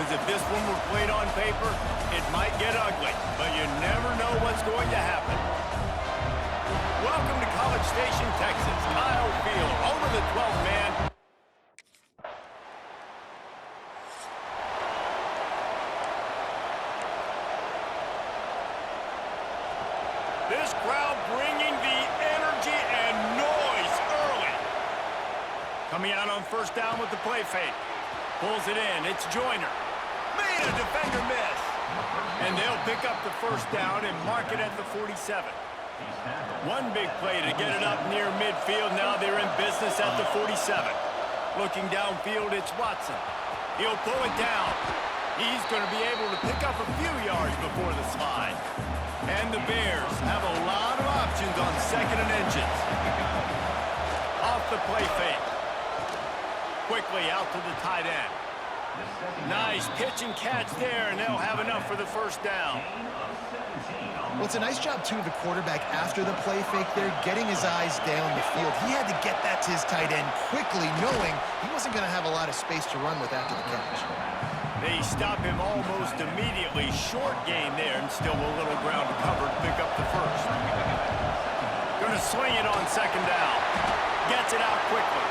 because if this one were played on paper, it might get ugly, but you never know what's going to happen. Welcome to College Station, Texas. Kyle Field over the 12th man. This crowd bringing the energy and noise early. Coming out on first down with the play fake. Pulls it in. It's Joyner. Made a defender miss. And they'll pick up the first down and mark it at the 47. One big play to get it up near midfield. Now they're in business at the 47. Looking downfield, it's Watson. He'll pull it down. He's going to be able to pick up a few yards before the slide. And the Bears have a lot of options on second and inches. Off the play fake. Quickly out to the tight end. Nice pitch and catch there, and they'll have enough for the first down. Well, it's a nice job, too, of the quarterback after the play fake there, getting his eyes down the field. He had to get that to his tight end quickly, knowing he wasn't going to have a lot of space to run with after the catch. They stop him almost immediately. Short gain there, and still a little ground to cover to pick up the first. Going to swing it on second down. Gets it out quickly.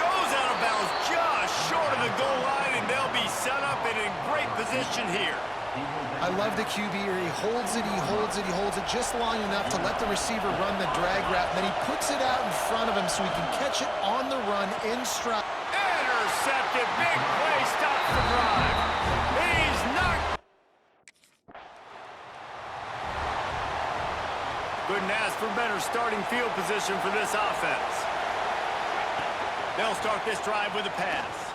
Goes out of bounds just short of the goal line, and they'll be set up and in great position here. I love the QB here. He holds it, he holds it, he holds it just long enough to let the receiver run the drag route. Then he puts it out in front of him so he can catch it on the run in stride. Intercepted. Big play. Stops the drive. He's knocked. Couldn't ask for better starting field position for this offense. They'll start this drive with a pass.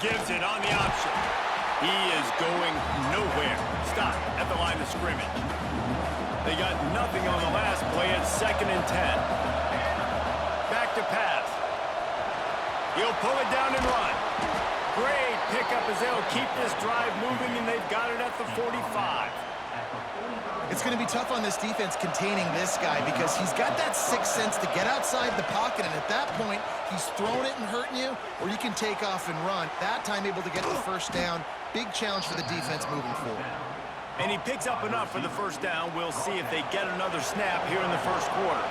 Gives it on the option. He is going nowhere. Stop at the line of scrimmage. They got nothing on the last play. It's 2nd and 10. Back to pass. He'll pull it down and run. Great pickup as they'll keep this drive moving, and they've got it at the 45. It's going to be tough on this defense containing this guy because he's got that sixth sense to get outside the pocket, and at that point, he's throwing it and hurting you, or you can take off and run. That time able to get the first down. Big challenge for the defense moving forward. And he picks up enough for the first down. We'll see if they get another snap here in the first quarter.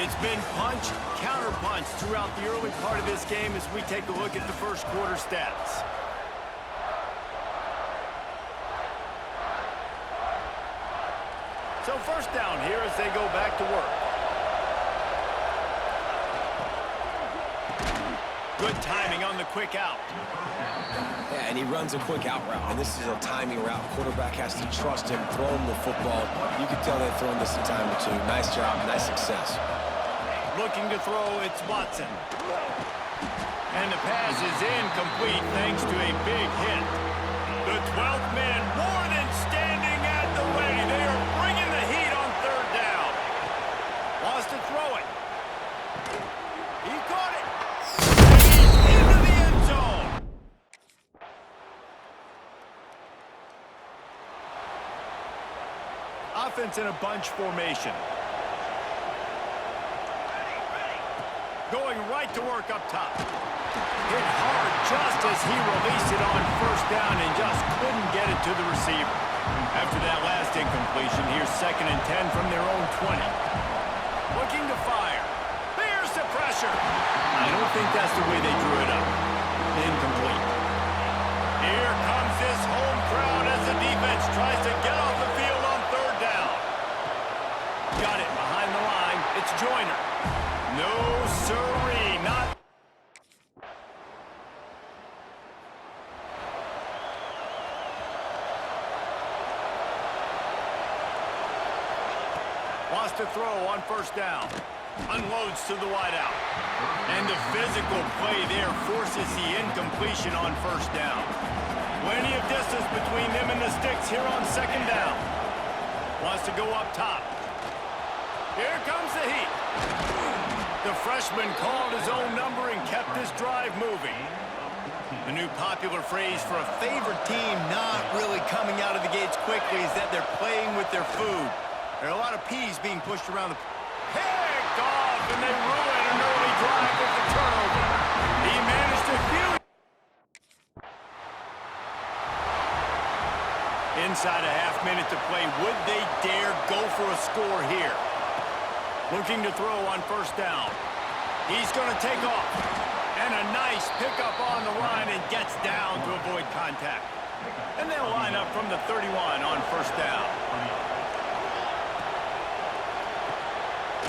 It's been punch, counter-punch throughout the early part of this game as we take a look at the first quarter stats. So first down here as they go back to work. Good timing on the quick out. Yeah, and he runs a quick out route, and this is a timing route. Quarterback has to trust him, throw him the football. You can tell they've thrown this a time or two. Nice job, nice success. Looking to throw, it's Watson. And the pass is incomplete thanks to a big hit. The 12th man more than standing at the ready. They are bringing the heat on third down. Wants to throw it. He caught it. And he's into the end zone. Offense in a bunch formation. Going right to work up top. Hit hard just as he released it on first down and just couldn't get it to the receiver. After that last incompletion, here's 2nd and 10 from their own 20. Looking to fire. There's the pressure. I don't think that's the way they drew it up. Incomplete. Here comes this home crowd as the defense tries to get off the field on third down. Got it behind the line. It's Joyner. No, sirree, not. Wants to throw on first down. Unloads to the wideout. And the physical play there forces the incompletion on first down. Plenty of distance between them and the sticks here on second down. Wants to go up top. Here comes the heat. The The freshman called his own number and kept this drive moving. The new popular phrase for a favorite team not really coming out of the gates quickly is that they're playing with their food. There are a lot of peas being pushed around the... Picked off, and they ruin an early drive with the turnover. He managed to feel... Inside a half minute to play. Would they dare go for a score here? Looking to throw on first down. He's going to take off. And a nice pickup on the line and gets down to avoid contact. And they'll line up from the 31 on first down.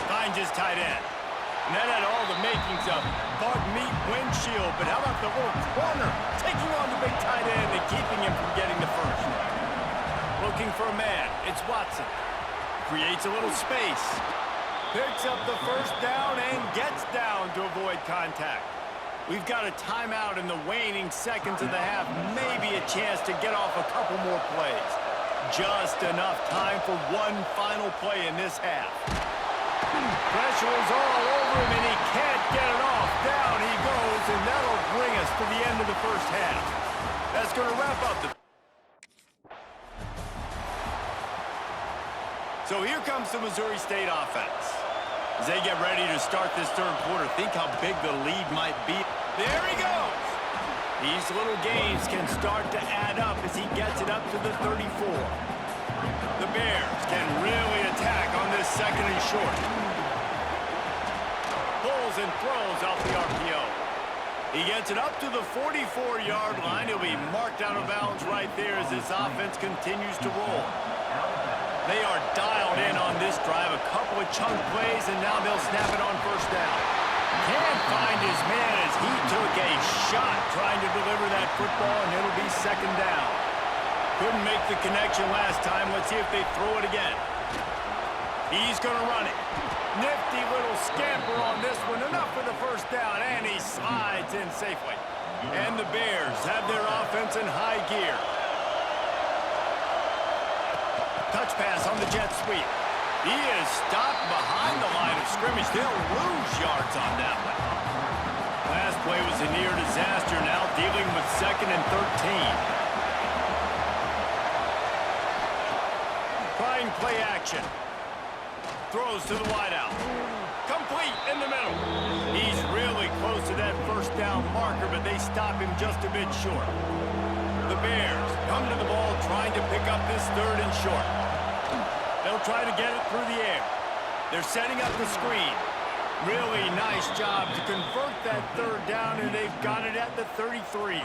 Finds his tight end. And that had all the makings of bug meat windshield. But how about the little corner taking on the big tight end and keeping him from getting the first? Looking for a man. It's Watson. Creates a little space. Picks up the first down and gets down to avoid contact. We've got a timeout in the waning seconds of the half. Maybe a chance to get off a couple more plays. Just enough time for one final play in this half. Pressure is all over him and he can't get it off. Down he goes, and that'll bring us to the end of the first half. That's going to wrap up the... So here comes the Missouri State offense. As they get ready to start this third quarter, think how big the lead might be. There he goes! These little gains can start to add up as he gets it up to the 34. The Bears can really attack on this second and short. Pulls and throws off the RPO. He gets it up to the 44-yard line. He'll be marked out of bounds right there as this offense continues to roll. They are dialed in on this drive. A couple of chunk plays, and now they'll snap it on first down. Can't find his man as he took a shot trying to deliver that football, and it'll be second down. Couldn't make the connection last time. Let's see if they throw it again. He's going to run it. Nifty little scamper on this one. Enough for the first down, and he slides in safely. And the Bears have their offense in high gear. Touch pass on the jet sweep. He is stopped behind the line of scrimmage. They'll lose yards on that one. Last play was a near disaster. Now dealing with 2nd and 13. Trying play action. Throws to the wideout. Complete in the middle. He's really close to that first down marker, but they stop him just a bit short. The Bears come to the ball trying to pick up this third and short. They'll try to get it through the air. They're setting up the screen. Really nice job to convert that third down, and they've got it at the 33.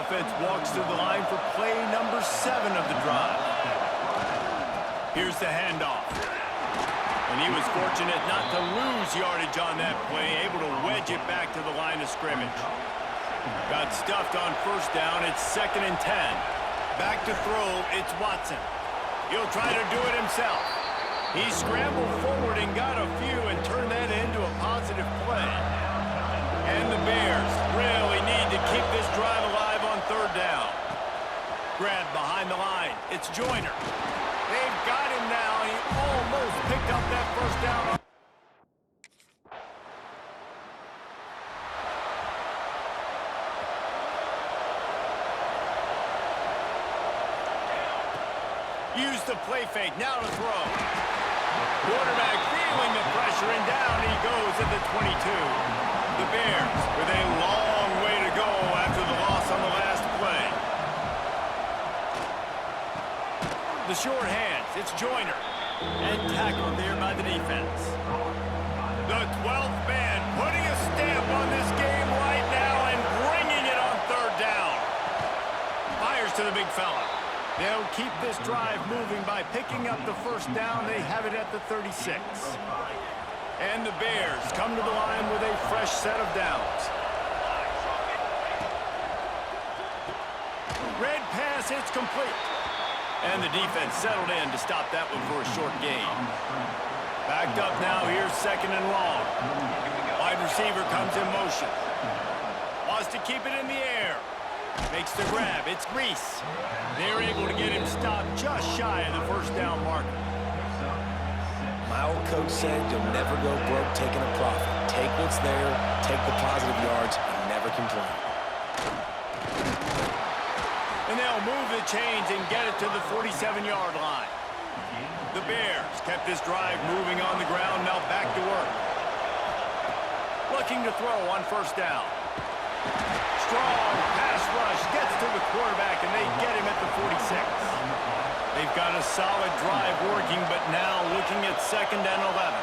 Offense walks to the line for play number 7 of the drive. Here's the handoff. And he was fortunate not to lose yardage on that play, able to wedge it back to the line of scrimmage. Got stuffed on first down. It's 2nd and 10. Back to throw. It's Watson. He'll try to do it himself. He scrambled forward and got a few and turned that into a positive play. And the Bears really need to keep this drive alive on third down. Grab behind the line. It's Joyner. They've got him now, and he almost picked up that first down. Use the play fake, now to throw. Quarterback feeling the pressure, and down he goes at the 22. The Bears with a long way to go after the loss on the last play. The short hands, it's Joyner. And tackled there by the defense. The 12th man putting a stamp on this game right now and bringing it on third down. Fires to the big fella. They'll keep this drive moving by picking up the first down. They have it at the 36. And the Bears come to the line with a fresh set of downs. Red pass, it's complete. And the defense settled in to stop that one for a short gain. Backed up now, here's 2nd and long. Wide receiver comes in motion. Wants to keep it in the air. Makes the grab. It's Reese. They're able to get him stopped just shy of the first down marker. My old coach said you'll never go broke taking a profit. Take what's there, take the positive yards, and never complain. And they'll move the chains and get it to the 47-yard line. The Bears kept this drive moving on the ground, now back to work. Looking to throw on first down. Strong pass rush, gets to the quarterback, and they get him at the 46. They've got a solid drive working, but now looking at 2nd and 11.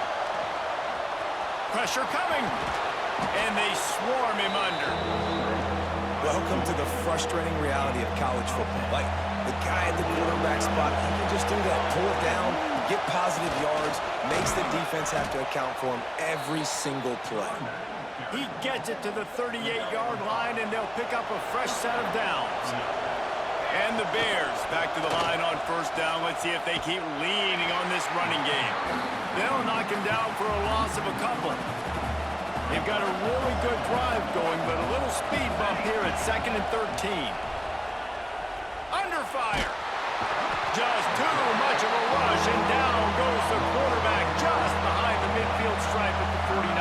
Pressure coming, and they swarm him under. Welcome to the frustrating reality of college football. Like, the guy at the quarterback spot, he can just do that. Pull it down, get positive yards, makes the defense have to account for him every single play. He gets it to the 38-yard line, and they'll pick up a fresh set of downs. And the Bears back to the line on first down. Let's see if they keep leaning on this running game. They'll knock him down for a loss of a couple. They've got a really good drive going, but a little speed bump here at 2nd and 13. Under fire. Just too much of a rush, and down goes the quarterback just behind the midfield stripe at the 49.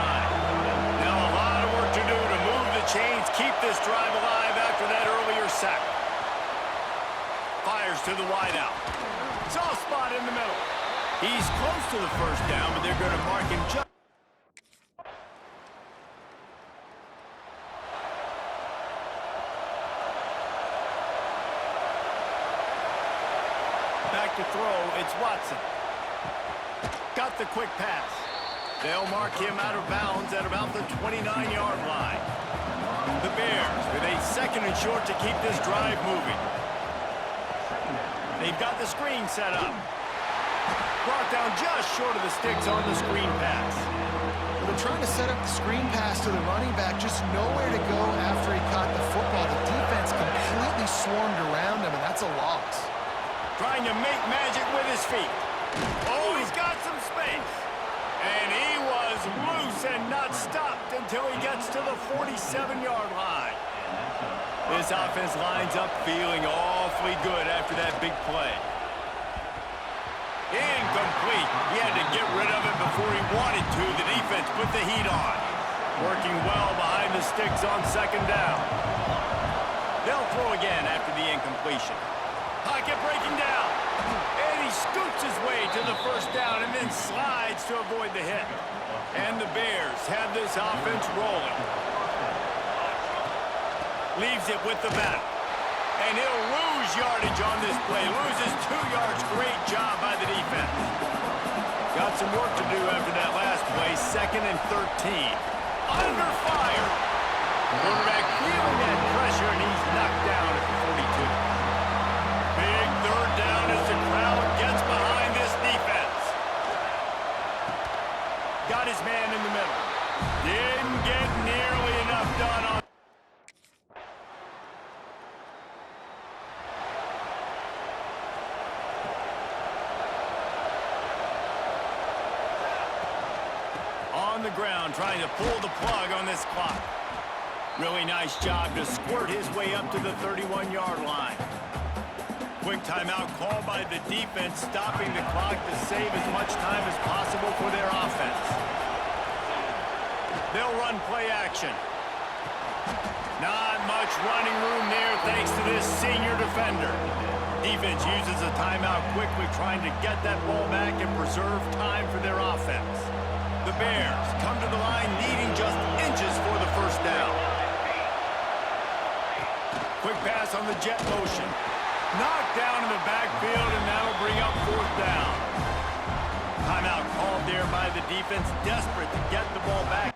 Now a lot of work to do to move the chains, keep this drive alive after that earlier sack. Fires to the wideout. Soft spot in the middle. He's close to the first down, but they're going to mark him just. Back to throw, it's Watson. Got the quick pass. They'll mark him out of bounds at about the 29-yard line. The Bears with a 2nd and short to keep this drive moving. They've got the screen set up. Brought down just short of the sticks on the screen pass. Well, they're trying to set up the screen pass to the running back, just nowhere to go after he caught the football. The defense completely swarmed around him, and that's a loss. Trying to make magic with his feet. Oh, he's got some space. And he was loose and not stopped until he gets to the 47-yard line. This offense lines up feeling awfully good after that big play. Incomplete. He had to get rid of it before he wanted to. The defense put the heat on. Working well behind the sticks on 2nd down. They'll throw again after the incompletion. Pocket breaking down. And he scoots his way to the first down and then slides to avoid the hit. And the Bears have this offense rolling. Leaves it with the back. And he'll lose yardage on this play. Loses 2 yards. Great job by the defense. Got some work to do after that last play. 2nd and 13. Under fire. Quarterback feeling that pressure, and he's knocked down at the 42. Big 3rd down as the crowd gets behind this defense. Got his man in the middle. Didn't get nearly enough done on. On the ground, trying to pull the plug on this clock. Really nice job to squirt his way up to the 31-yard line. Quick timeout called by the defense, stopping the clock to save as much time as possible for their offense. They'll run play action. Not much running room there thanks to this senior defender. Defense uses a timeout quickly, trying to get that ball back and preserve time for their offense. The Bears come to the line needing just inches for the first down. Quick pass on the jet motion. Knocked down in the backfield, and that'll bring up 4th down. Timeout called there by the defense, desperate to get the ball back.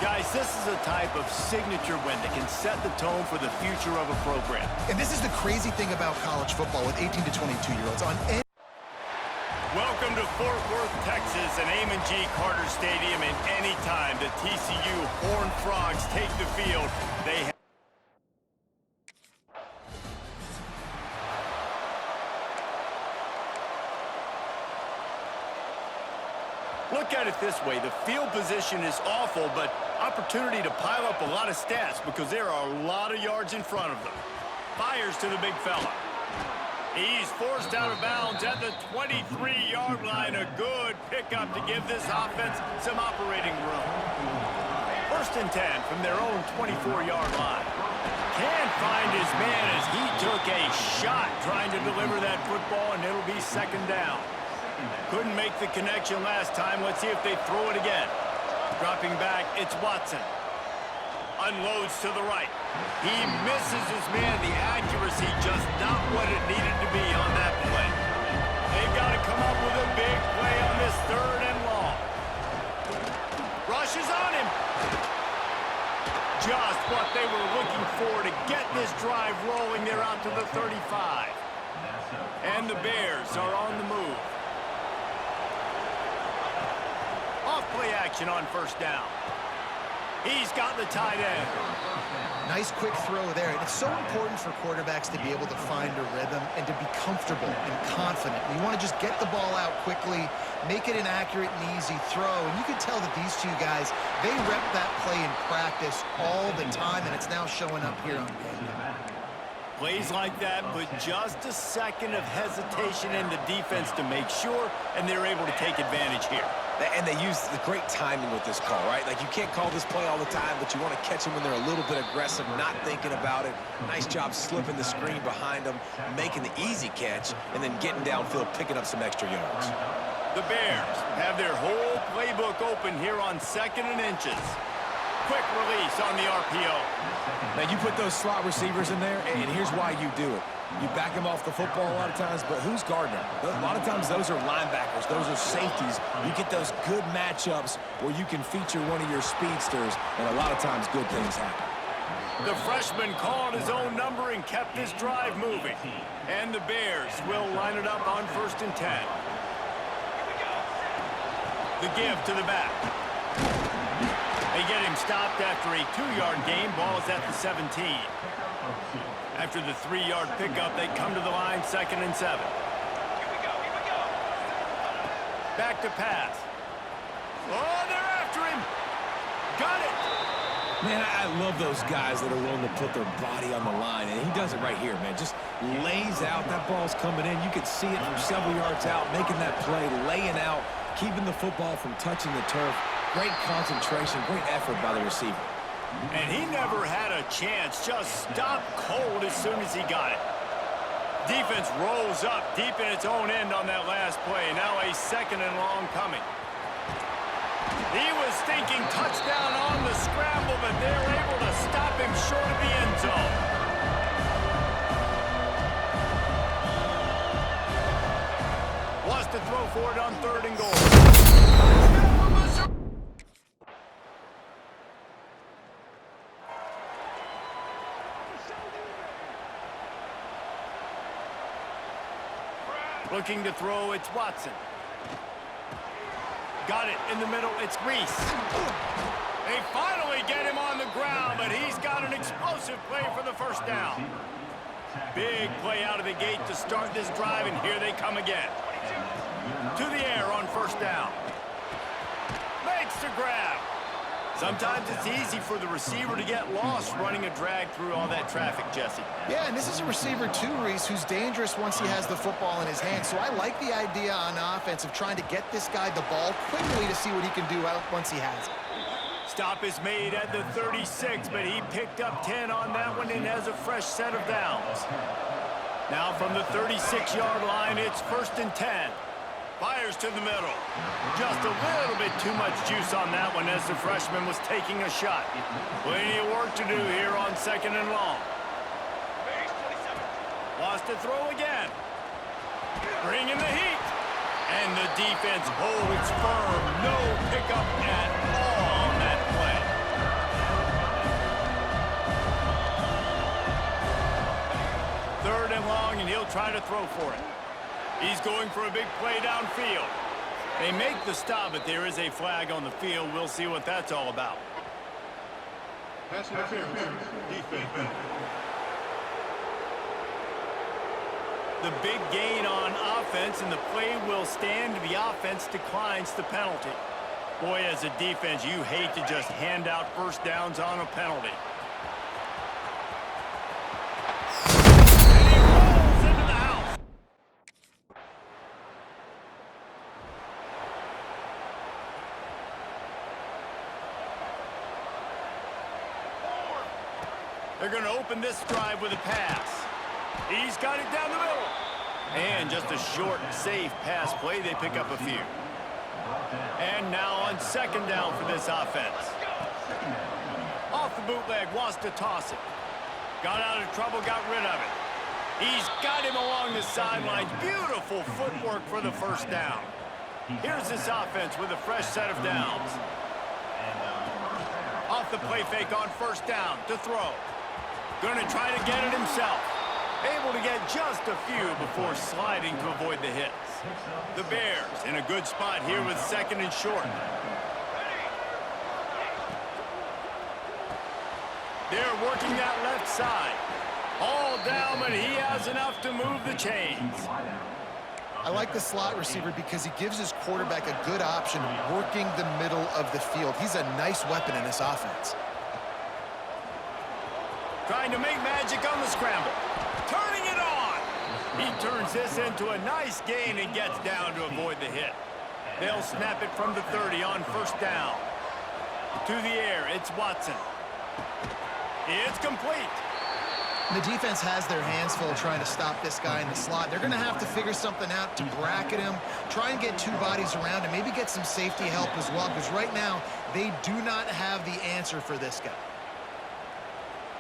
Guys, this is a type of signature win that can set the tone for the future of a program. And this is the crazy thing about college football with 18 to 22-year-olds. Welcome to Fort Worth, Texas, and Amon G. Carter Stadium. And any time the TCU Horned Frogs take the field, they have. Look at it this way. The field position is awful, but opportunity to pile up a lot of stats because there are a lot of yards in front of them. Fires to the big fella. He's forced out of bounds at the 23-yard line. A good pickup to give this offense some operating room. 1st and 10 from their own 24-yard line. Can't find his man as he took a shot trying to deliver that football, and it'll be 2nd down. Couldn't make the connection last time. Let's see if they throw it again. Dropping back, it's Watson. Unloads to the right. He misses his man. The accuracy just not what it needed to be on that play. They've got to come up with a big play on this 3rd and long. Rushes on him. Just what they were looking for to get this drive rolling. They're out to the 35. And the Bears are on the move. Off play action on 1st down. He's got the tight end. Nice quick throw there. And it's so important for quarterbacks to be able to find a rhythm and to be comfortable and confident. You want to just get the ball out quickly, make it an accurate and easy throw. And you can tell that these two guys, they rep that play in practice all the time, and it's now showing up here on game day. Plays like that, but just a second of hesitation in the defense to make sure, and they're able to take advantage here. And they use the great timing with this call, right? Like, you can't call this play all the time, but you want to catch them when they're a little bit aggressive, not thinking about it. Nice job slipping the screen behind them, making the easy catch, and then getting downfield, picking up some extra yards. The Bears have their whole playbook open here on 2nd and inches. Quick release on the RPO. Now, you put those slot receivers in there, and here's why you do it. You back them off the football a lot of times, but who's guarding them? A lot of times those are linebackers. Those are safeties. You get those good matchups where you can feature one of your speedsters, and a lot of times good things happen. The freshman called his own number and kept this drive moving. And the Bears will line it up on 1st and 10. The give to the back. They get him stopped after a 2-yard gain. Ball is at the 17. After the 3-yard pickup, they come to the line, 2nd and 7. Back to pass. Oh, they're after him. Got it. Man, I love those guys that are willing to put their body on the line, and he does it right here, man. Just lays out. That ball's coming in. You can see it from several yards out, making that play, laying out, keeping the football from touching the turf. Great concentration, great effort by the receiver. And he never had a chance. Just stopped cold as soon as he got it. Defense rolls up deep in its own end on that last play. Now a 2nd and long coming. He was thinking touchdown on the scramble, but they're able to stop him short of the end zone. Wants to throw for it on 3rd and goal. Looking to throw, it's Watson. Got it in the middle, it's Reese. They finally get him on the ground, but he's got an explosive play for the 1st down. Big play out of the gate to start this drive, and here they come again. To the air on 1st down. Makes the grab. Sometimes it's easy for the receiver to get lost running a drag through all that traffic, Jesse. Yeah, and this is a receiver too, Reese, who's dangerous once he has the football in his hand. So I like the idea on offense of trying to get this guy the ball quickly to see what he can do out once he has it. Stop is made at the 36, but he picked up 10 on that one and has a fresh set of downs. Now from the 36-yard line, it's 1st and 10. Fires to the middle. Just a little bit too much juice on that one as the freshman was taking a shot. Plenty of work to do here on 2nd and long. Lost to throw again. Bringing the heat. And the defense holds firm. No pickup at all on that play. Third and long, and he'll try to throw for it. He's going for a big play downfield. They make the stop, but there is a flag on the field. We'll see what that's all about. Pass interference. Defense. The big gain on offense, and the play will stand. The offense declines the penalty. Boy, as a defense, you hate to just hand out 1st downs on a penalty. And he rolls into the house. They're going to open this drive with a pass. He's got it down the middle. And just a short, safe pass play. They pick up a few. And now on second down for this offense. Off the bootleg, wants to toss it. Got out of trouble, got rid of it. He's got him along the sidelines. Beautiful footwork for the first down. Here's this offense with a fresh set of downs. Off the play fake on first down to throw. Going to try to get it himself. Able to get just a few before sliding to avoid the hits. The Bears in a good spot here with second and short. They're working that left side. All down, but he has enough to move the chains. I like the slot receiver because he gives his quarterback a good option working the middle of the field. He's a nice weapon in this offense. Trying to make magic on the scramble. Turning it on. He turns this into a nice gain and gets down to avoid the hit. They'll snap it from the 30 on first down. To the air, it's Watson. It's complete. The defense has their hands full trying to stop this guy in the slot. They're going to have to figure something out to bracket him, try and get two bodies around, and maybe get some safety help as well, because right now they do not have the answer for this guy.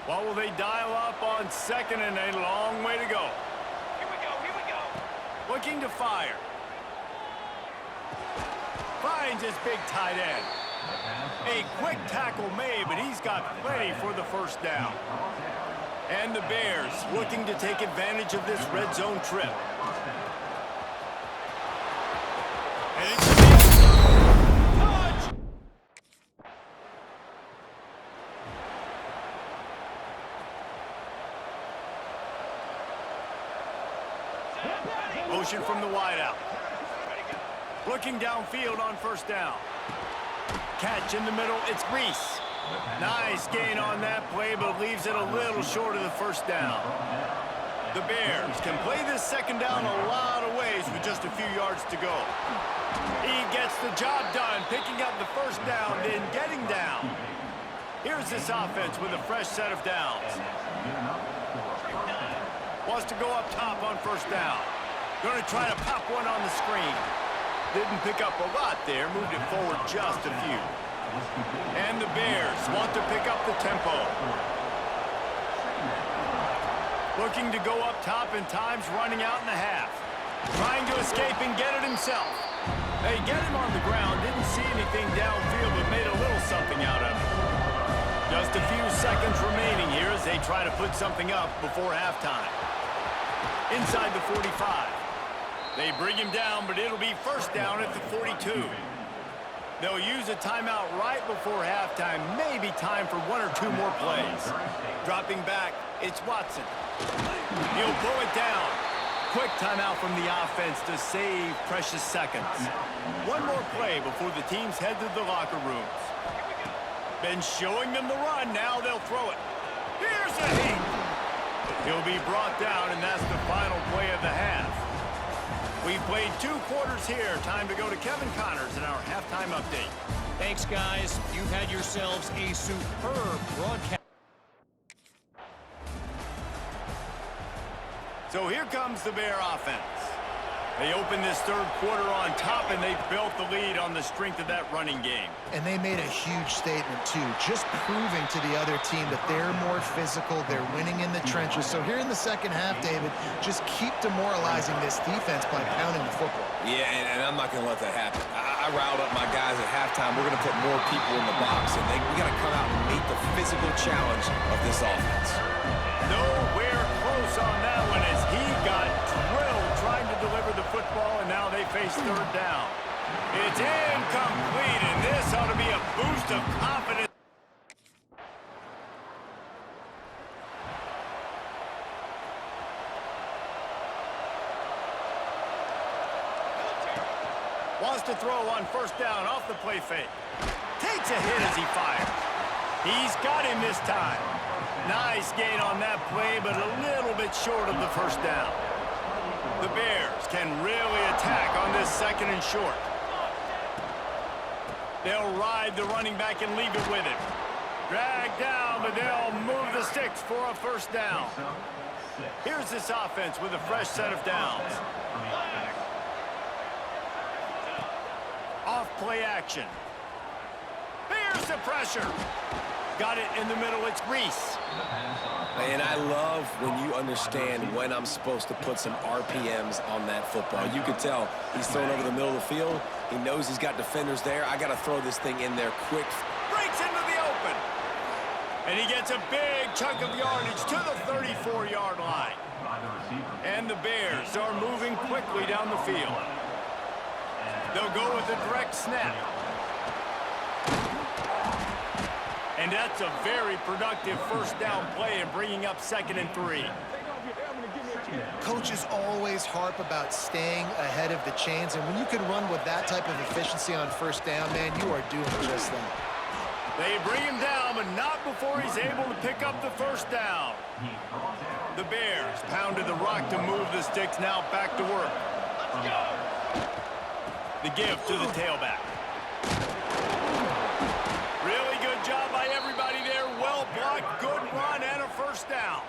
What will they dial up on second and a long way to go? Here we go. Looking to fire. Finds his big tight end. A quick tackle made, but he's got plenty for the first down. And the Bears looking to take advantage of this red zone trip. And it's touch! Motion from the wideout. Looking downfield on first down. Catch in the middle, it's Reese. Nice gain on that play, but leaves it a little short of the first down. The Bears can play this second down a lot of ways with just a few yards to go. He gets the job done, picking up the first down, then getting down. Here's this offense with a fresh set of downs. Wants to go up top on first down. Going to try to pop one on the screen. Didn't pick up a lot there, moved it forward just a few. And the Bears want to pick up the tempo. Looking to go up top, and time's running out in the half. Trying to escape and get it himself. They get him on the ground, didn't see anything downfield, but made a little something out of it. Just a few seconds remaining here as they try to put something up before halftime. Inside the 45. They bring him down, but it'll be first down at the 42. They'll use a timeout right before halftime. Maybe time for one or two more plays. Dropping back, it's Watson. He'll pull it down. Quick timeout from the offense to save precious seconds. One more play before the teams head to the locker rooms. Been showing them the run, now they'll throw it. Here's a hit. He'll be brought down, and that's the final play of the half. We've played 2 quarters here. Time to go to Kevin Connors in our halftime update. Thanks, guys. You've had yourselves a superb broadcast. So here comes the Bear offense. They open this third quarter on top, and they built the lead on the strength of that running game. And they made a huge statement, too, just proving to the other team that they're more physical, they're winning in the trenches. So here in the second half, David, just keep demoralizing this defense by pounding the football. Yeah, and I'm not going to let that happen. I riled up my guys at halftime. We're going to put more people in the box, and we got to come out and meet the physical challenge of this offense. Nowhere close on that one as he got drilled trying to deliver the football, and now they face third down. It's incomplete, and this ought to be a boost of confidence. Wants to throw on first down off the play fake. Takes a hit as he fires. He's got him this time. Nice gain on that play, but a little bit short of the first down. The Bears can really attack on this second and short. They'll ride the running back and leave it with him. Drag down, but they'll move the sticks for a first down. Here's this offense with a fresh set of downs. Off play action. Here's the pressure. Got it in the middle. It's Reese. And I love when you understand when I'm supposed to put some RPMs on that football. You can tell he's thrown over the middle of the field. He knows he's got defenders there. I got to throw this thing in there quick. Breaks into the open. And he gets a big chunk of yardage to the 34-yard line. And the Bears are moving quickly down the field. They'll go with a direct snap. And that's a very productive first down play in bringing up 2nd and 3. Coaches always harp about staying ahead of the chains, and when you can run with that type of efficiency on first down, man, you are doing just that. They bring him down, but not before he's able to pick up the first down. The Bears pounded the rock to move the sticks, now back to work. The give to the tailback. Really good job by everybody there. Well blocked, good run, and a first down.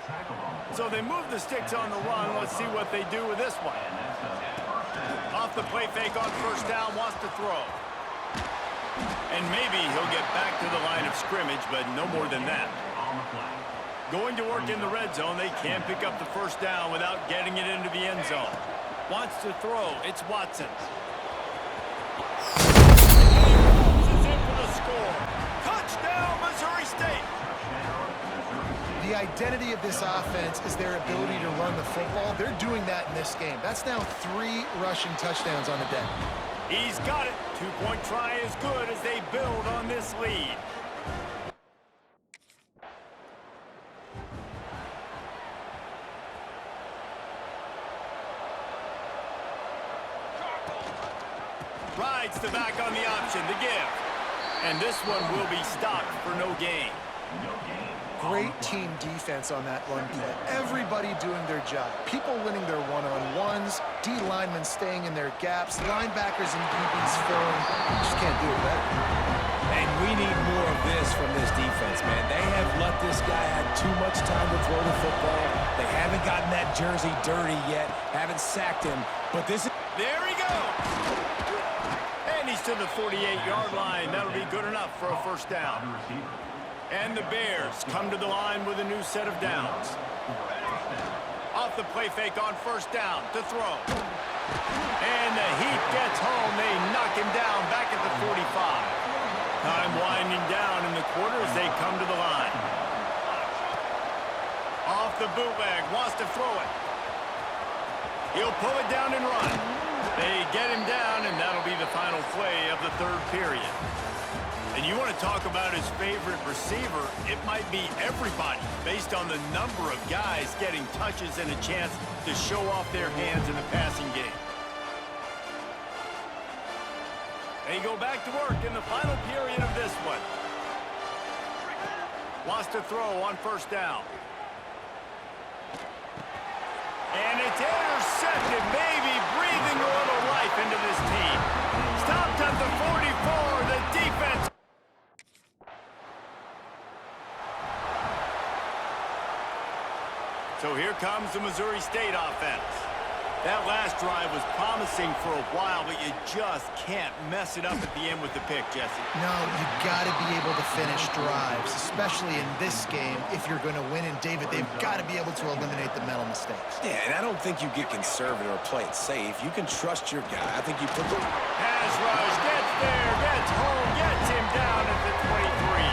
So they move the sticks on the run. Let's see what they do with this one. Off the play fake on first down, wants to throw. And maybe he'll get back to the line of scrimmage, but no more than that. Going to work in the red zone, they can't pick up the first down without getting it into the end zone. Wants to throw, it's Watson. Is in for the score. Touchdown, Missouri State. The identity of this offense is their ability to run the football. They're doing that in this game. That's now 3 rushing touchdowns on the day. He's got it. 2-point try is good as they build on this lead. Rides the back on the option, the give. And this one will be stopped for no gain. Great team defense on that run play. Everybody doing their job. People winning their one-on-ones, D linemen staying in their gaps, linebackers and DBs filling. Just can't do it better. And we need more of this from this defense, man. They have let this guy have too much time to throw the football. They haven't gotten that jersey dirty yet, haven't sacked him. But this is... There he goes. And he's to the 48-yard line. That'll be good enough for a first down. And the Bears come to the line with a new set of downs. Off the play fake on first down to throw. And the heat gets home. They knock him down back at the 45. Time winding down in the quarter as they come to the line. Off the bootleg, wants to throw it. He'll pull it down and run. They get him down, and that'll be the final play of the 3rd period. And you want to talk about his favorite receiver, it might be everybody based on the number of guys getting touches and a chance to show off their hands in the passing game. They go back to work in the final period of this one. Wants to throw on first down. And it's intercepted, maybe breathing a little life into this team. Stopped at the 44, the defense. So here comes the Missouri State offense. That last drive was promising for a while, but you just can't mess it up at the end with the pick, Jesse. No, you got to be able to finish drives, especially in this game if you're going to win. And, David, they've got to be able to eliminate the mental mistakes. Yeah, and I don't think you get conservative or play it safe. You can trust your guy. I think you put the... Pass rush, gets there, gets home, gets him down at the 23.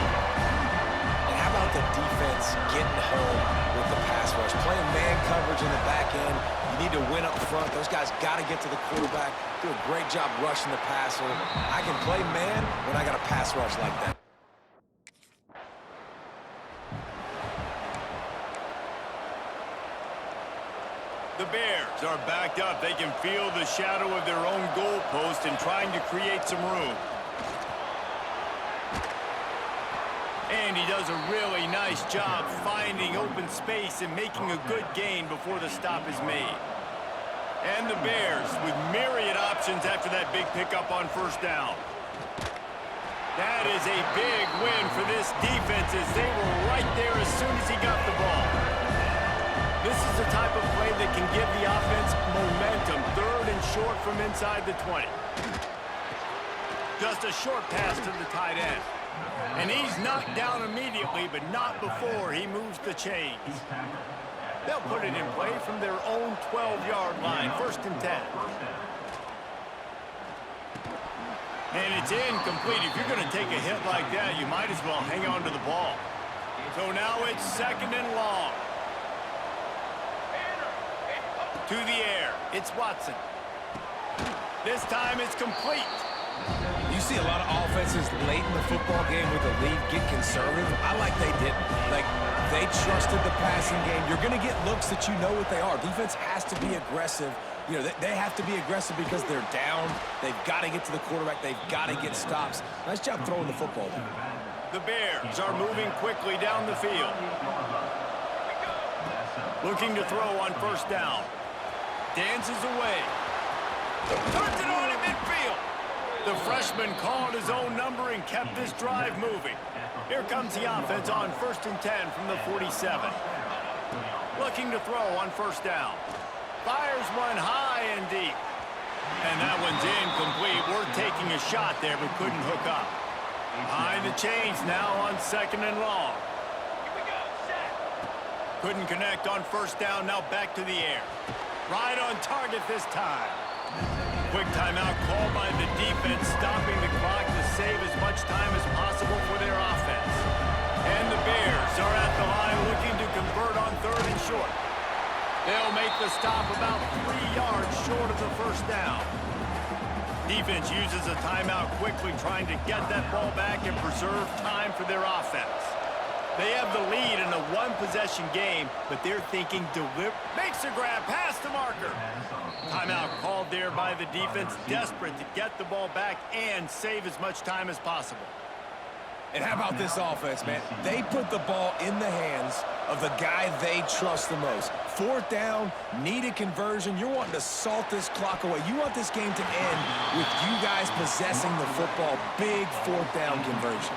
And how about the defense getting home with the pass rush? Playing man coverage in the back end. You need to win up front. Those guys got to get to the quarterback. Do a great job rushing the passer. I can play man when I got a pass rush like that. The Bears are backed up. They can feel the shadow of their own goalpost and trying to create some room. And he does a really nice job finding open space and making a good gain before the stop is made. And the Bears with myriad options after that big pickup on first down. That is a big win for this defense as they were right there as soon as he got the ball. This is the type of play that can give the offense momentum. 3rd and short from inside the 20. Just a short pass to the tight end. And he's knocked down immediately, but not before he moves the chains. They'll put it in play from their own 12-yard line. 1st and 10. And it's incomplete. If you're going to take a hit like that, you might as well hang on to the ball. So now it's 2nd and long. To the air. It's Watson. This time it's complete. You see a lot of offenses late in the football game with the lead get conservative. I like they didn't. Like, they trusted the passing game. You're going to get looks that you know what they are. Defense has to be aggressive. You know, they have to be aggressive because they're down. They've got to get to the quarterback. They've got to get stops. Nice job throwing the football. The Bears are moving quickly down the field. Looking to throw on 1st down. Dances away. Turns it on in midfield. The freshman called his own number and kept this drive moving. Here comes the offense on 1st and 10 from the 47. Looking to throw on 1st down. Fires one high and deep. And that one's incomplete. Worth taking a shot there, but couldn't hook up. Behind the chains now on 2nd and long. Couldn't connect on 1st down. Now back to the air. Right on target this time. Quick timeout called by the defense, stopping the clock to save as much time as possible for their offense. And the Bears are at the line looking to convert on 3rd and short. They'll make the stop about 3 yards short of the 1st down. Defense uses a timeout quickly, trying to get that ball back and preserve time for their offense. They have the lead in a 1-possession game, but they're thinking makes a grab past the marker. Timeout called there by the defense, desperate to get the ball back and save as much time as possible. And how about this offense, man? They put the ball in the hands of the guy they trust the most. 4th down, need a conversion. You're wanting to salt this clock away. You want this game to end with you guys possessing the football. Big 4th down conversion.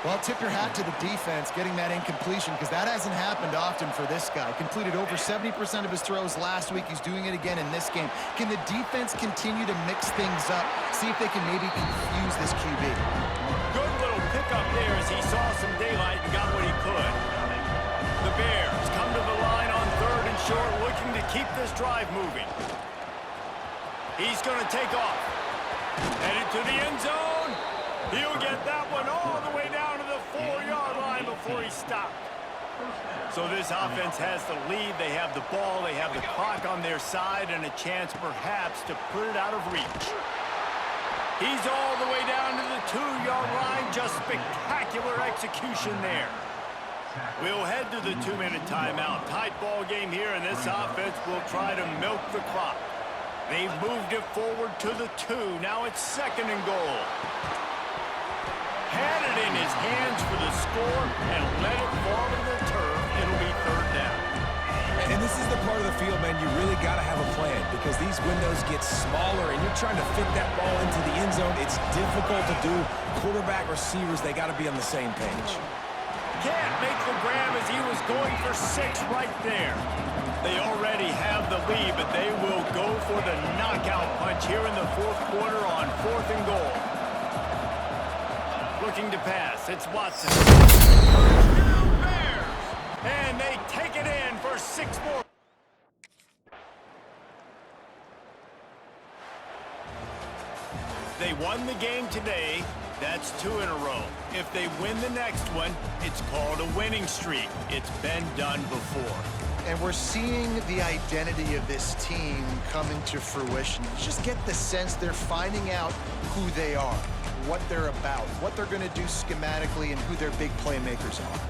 Well, tip your hat to the defense getting that incompletion, because that hasn't happened often for this guy. Completed over 70% of his throws last week. He's doing it again in this game. Can the defense continue to mix things up? See if they can maybe confuse this QB. Good little pickup there as he saw some daylight and got what he could. The Bears come to the line on 3rd and short, looking to keep this drive moving. He's going to take off. Headed to the end zone. He'll get that one all the way down to the 4-yard line before he stopped. So this offense has the lead. They have the ball. They have the clock on their side and a chance perhaps to put it out of reach. He's all the way down to the 2-yard line. Just spectacular execution there. We'll head to the 2-minute timeout. Tight ball game here, and this offense will try to milk the clock. They've moved it forward to the 2. Now it's 2nd and goal. Had it in his hands for the score and let it fall to the turf. It'll be 3rd down. And this is the part of the field, man, you really got to have a plan because these windows get smaller and you're trying to fit that ball into the end zone. It's difficult to do. Quarterback, receivers, they got to be on the same page. Can't make the grab as he was going for 6 right there. They already have the lead, but they will go for the knockout punch here in the 4th quarter on 4th and goal. Looking to pass. It's Watson. Touchdown Bears! And they take it in for 6 more. They won the game today. That's 2 in a row. If they win the next one, it's called a winning streak. It's been done before. And we're seeing the identity of this team come into fruition. You just get the sense they're finding out who they are, what they're about, what they're going to do schematically, and who their big playmakers are.